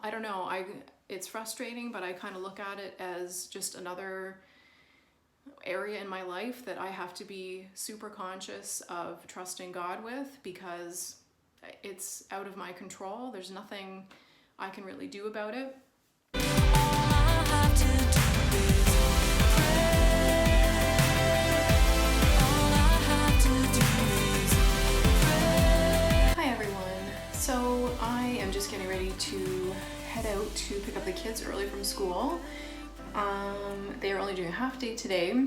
I don't know, it's frustrating, but I kind of look at it as just another area in my life that I have to be super conscious of trusting God with, because it's out of my control. There's nothing I can really do about it. Hi everyone. So I am just getting ready to head out to pick up the kids early from school. They are only doing a half day today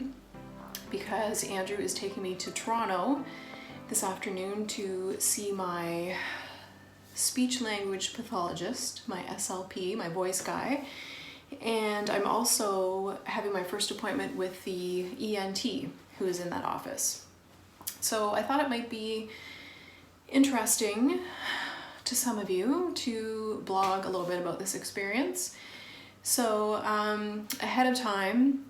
because Andrew is taking me to Toronto this afternoon to see my speech language pathologist, my SLP, my voice guy. And I'm also having my first appointment with the ENT who is in that office. So I thought it might be interesting to some of you to blog a little bit about this experience. So ahead of time,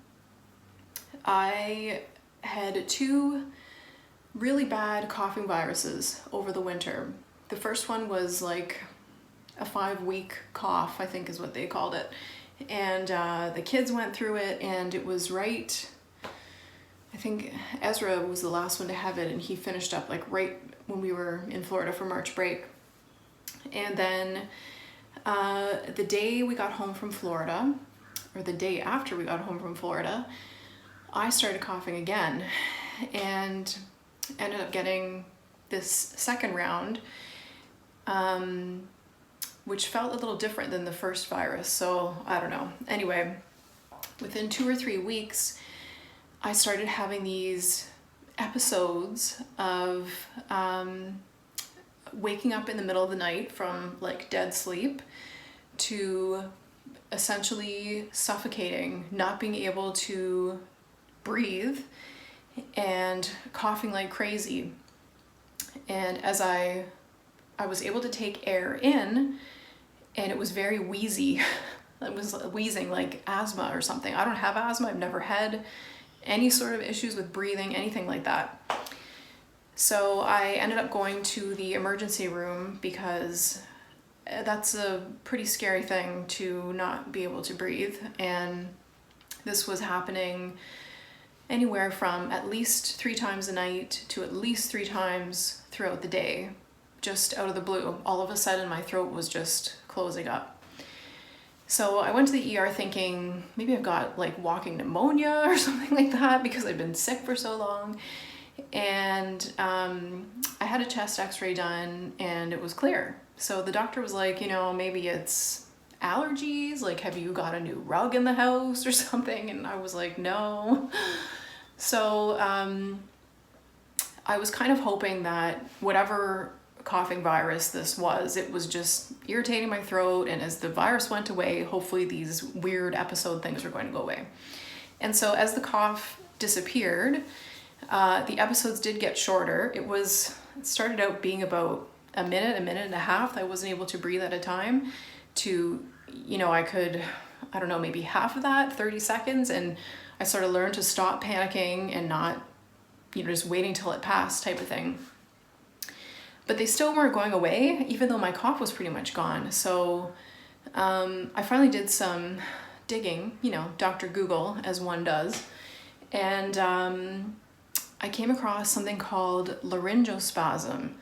I had 2 really bad coughing viruses over the winter. The first one was like a 5-week cough, I think is what they called it. And the kids went through it, and it was right, I think Ezra was the last one to have it, and he finished up like right when we were in Florida for March break. And then the day we got home from Florida, or the day after we got home from Florida, I started coughing again and ended up getting this second round, which felt a little different than the first virus. So I don't know. Anyway, within 2 or 3 weeks, I started having these episodes of waking up in the middle of the night from like dead sleep to essentially suffocating, not being able to breathe, and coughing like crazy. And as I was able to take air in, and it was very wheezy. It was wheezing like asthma or something. I don't have asthma. I've never had any sort of issues with breathing, anything like that. So I ended up going to the emergency room because that's a pretty scary thing to not be able to breathe. And this was happening anywhere from at least 3 times a night to at least 3 times throughout the day, just out of the blue. All of a sudden my throat was just closing up. So I went to the ER thinking maybe I've got like walking pneumonia or something like that because I've been sick for so long. And I had a chest x-ray done and it was clear. So the doctor was like, maybe it's allergies, like have you got a new rug in the house or something? And I was like, no. So I was kind of hoping that whatever coughing virus this was, it was just irritating my throat, and as the virus went away, hopefully these weird episode things were going to go away. And so as the cough disappeared, the episodes did get shorter. It started out being about a minute and a half. I wasn't able to breathe at a time to, I could, I don't know, maybe half of that, 30 seconds. And I sort of learned to stop panicking and not, just waiting till it passed type of thing. But they still weren't going away, even though my cough was pretty much gone. So I finally did some digging, Dr. Google, as one does. And I came across something called laryngospasm,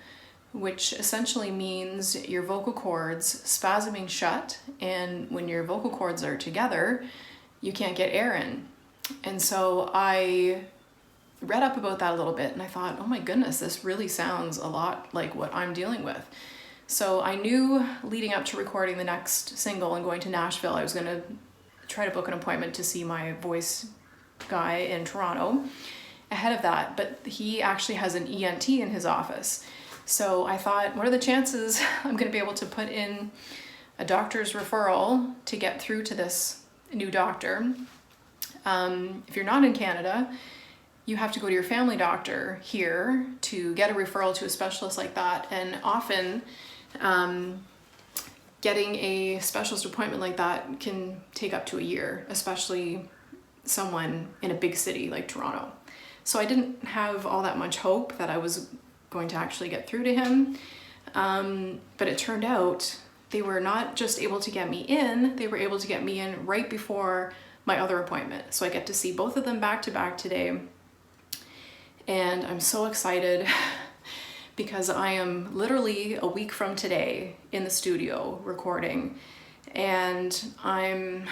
which essentially means your vocal cords spasming shut, and when your vocal cords are together, you can't get air in. And so I read up about that a little bit, and I thought, oh my goodness, this really sounds a lot like what I'm dealing with. So I knew leading up to recording the next single and going to Nashville, I was going to try to book an appointment to see my voice guy in Toronto ahead of that, but he actually has an ENT in his office. So I thought, what are the chances I'm going to be able to put in a doctor's referral to get through to this new doctor? If you're not in Canada, you have to go to your family doctor here to get a referral to a specialist like that. And often getting a specialist appointment like that can take up to a year, especially someone in a big city like Toronto. So I didn't have all that much hope that I was going to actually get through to him. But it turned out they were not just able to get me in, they were able to get me in right before my other appointment. So I get to see both of them back to back today. And I'm so excited because I am literally a week from today in the studio recording, and I'm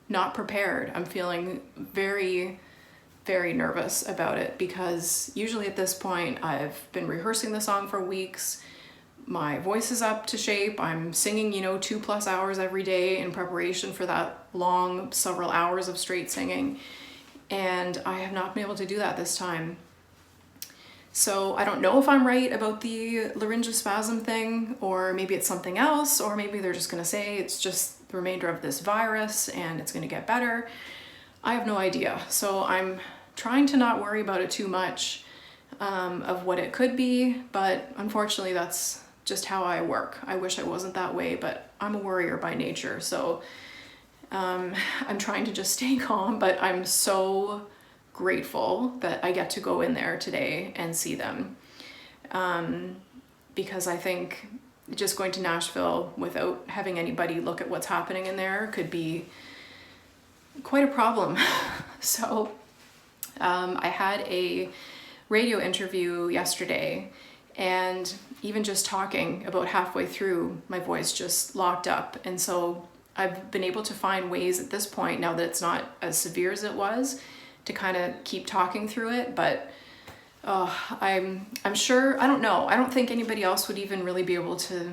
not prepared. I'm feeling very, very nervous about it because usually at this point I've been rehearsing the song for weeks. My voice is up to shape. I'm singing, 2+ hours every day in preparation for that long, several hours of straight singing. And I have not been able to do that this time. So I don't know if I'm right about the laryngospasm thing, or maybe it's something else, or maybe they're just gonna say it's just the remainder of this virus and it's gonna get better. I have no idea. So I'm trying to not worry about it too much of what it could be, but unfortunately that's just how I work. I wish I wasn't that way, but I'm a worrier by nature. So I'm trying to just stay calm, but I'm so grateful that I get to go in there today and see them. Because I think just going to Nashville without having anybody look at what's happening in there could be quite a problem. So I had a radio interview yesterday, and even just talking, about halfway through, my voice just locked up. And so I've been able to find ways at this point, now that it's not as severe as it was, to kind of keep talking through it. But I'm sure, I don't know, I don't think anybody else would even really be able to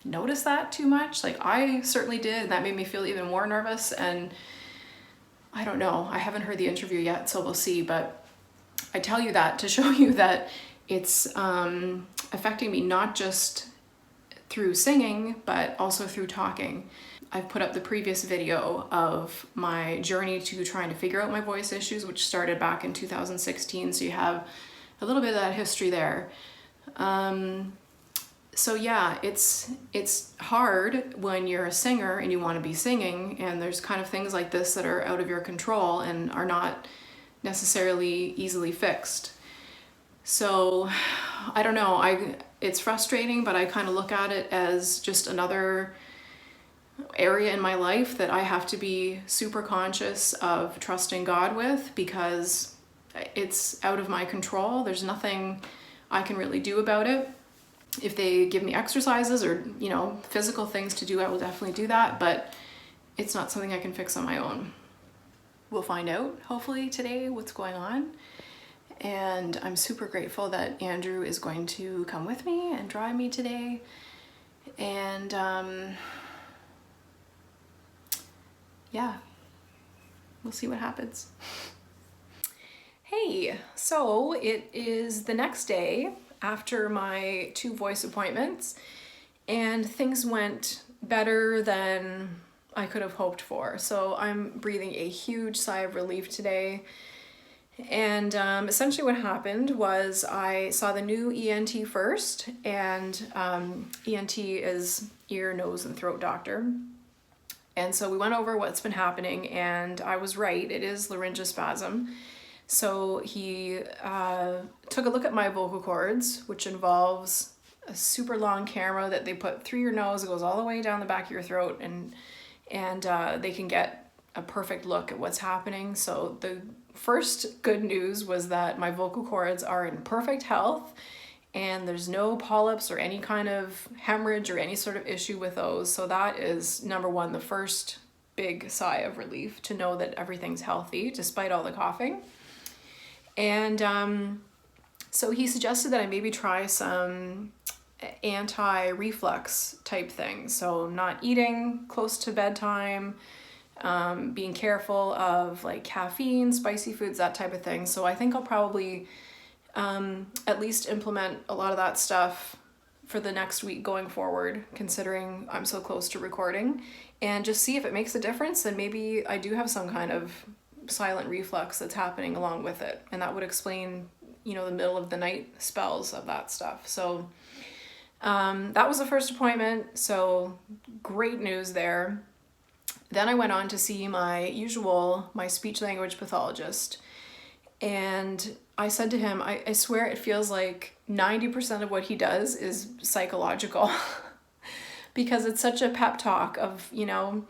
notice that too much. Like I certainly did, and that made me feel even more nervous. And I don't know, I haven't heard the interview yet, so we'll see. But I tell you that to show you that it's affecting me not just through singing, but also through talking. I've put up the previous video of my journey to trying to figure out my voice issues, which started back in 2016, so you have a little bit of that history there. So yeah, it's hard when you're a singer and you want to be singing, and there's kind of things like this that are out of your control and are not necessarily easily fixed. So I don't know, it's frustrating, but I kind of look at it as just another area in my life that I have to be super conscious of trusting God with, because it's out of my control. There's nothing I can really do about it. If they give me exercises or, physical things to do, I will definitely do that, but it's not something I can fix on my own. We'll find out, hopefully today, what's going on. And I'm super grateful that Andrew is going to come with me and drive me today. And yeah, we'll see what happens. Hey, so it is the next day after my 2 voice appointments, and things went better than I could have hoped for. So I'm breathing a huge sigh of relief today. And essentially what happened was I saw the new ENT first, and ENT is ear, nose, and throat doctor. And so we went over what's been happening, and I was right, it is laryngospasm. So he took a look at my vocal cords, which involves a super long camera that they put through your nose. It goes all the way down the back of your throat, and they can get a perfect look at what's happening. So the first good news was that my vocal cords are in perfect health, and there's no polyps or any kind of hemorrhage or any sort of issue with those. So that is number one, the first big sigh of relief, to know that everything's healthy despite all the coughing. And so he suggested that I maybe try some anti-reflux type things. So not eating close to bedtime, being careful of like caffeine, spicy foods, that type of thing. So I think I'll probably at least implement a lot of that stuff for the next week going forward, considering I'm so close to recording, and just see if it makes a difference. And maybe I do have some kind of silent reflux that's happening along with it, and that would explain, the middle of the night spells of that stuff. So that was the first appointment, so great news there. Then I went on to see my speech language pathologist, and I said to him, I swear it feels like 90% of what he does is psychological. because it's such a pep talk of, you know,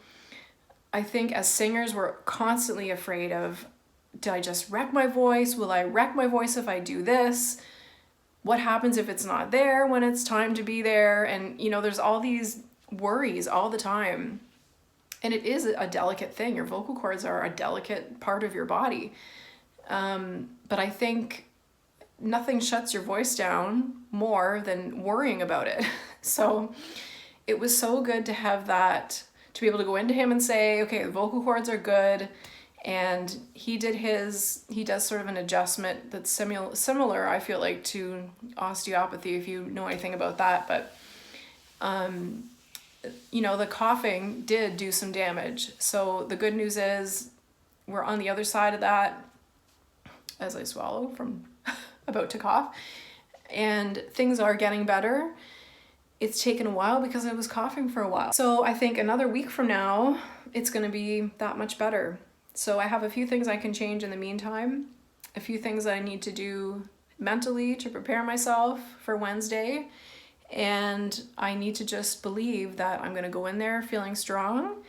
I think as singers, we're constantly afraid of, did I just wreck my voice? Will I wreck my voice if I do this? What happens if it's not there when it's time to be there? And, you know, there's all these worries all the time. And it is a delicate thing. Your vocal cords are a delicate part of your body. But I think nothing shuts your voice down more than worrying about it. So it was so good to have that, to be able to go into him and say, okay, the vocal cords are good. And he does sort of an adjustment that's similar, I feel like, to osteopathy, if you know anything about that. But, you know, the coughing did do some damage. So the good news is we're on the other side of that, as I swallow from about to cough, and things are getting better. It's taken a while because I was coughing for a while. So I think another week from now, it's going to be that much better. So I have a few things I can change in the meantime, a few things that I need to do mentally to prepare myself for Wednesday. And I need to just believe that I'm going to go in there feeling strong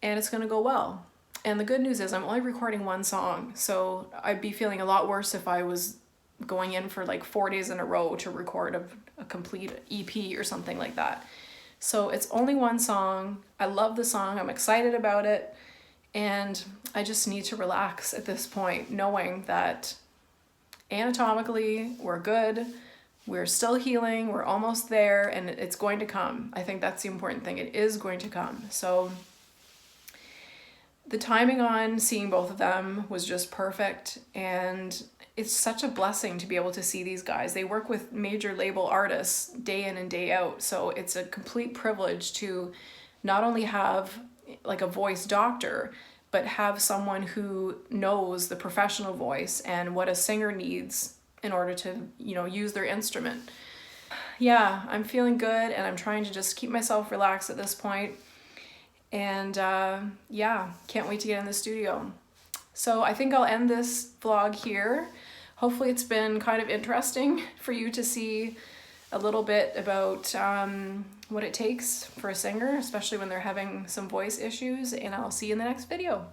and it's going to go well. And the good news is I'm only recording one song. So I'd be feeling a lot worse if I was going in for like 4 days in a row to record a complete EP or something like that. So it's only one song. I love the song. I'm excited about it. And I just need to relax at this point, knowing that anatomically we're good. We're still healing. We're almost there, and it's going to come. I think that's the important thing. It is going to come. So the timing on seeing both of them was just perfect. And it's such a blessing to be able to see these guys. They work with major label artists day in and day out. So it's a complete privilege to not only have like a voice doctor, but have someone who knows the professional voice and what a singer needs in order to, you know, use their instrument. Yeah, I'm feeling good, and I'm trying to just keep myself relaxed at this point. And yeah, can't wait to get in the studio. So I think I'll end this vlog here. Hopefully it's been kind of interesting for you to see a little bit about what it takes for a singer, especially when they're having some voice issues, and I'll see you in the next video.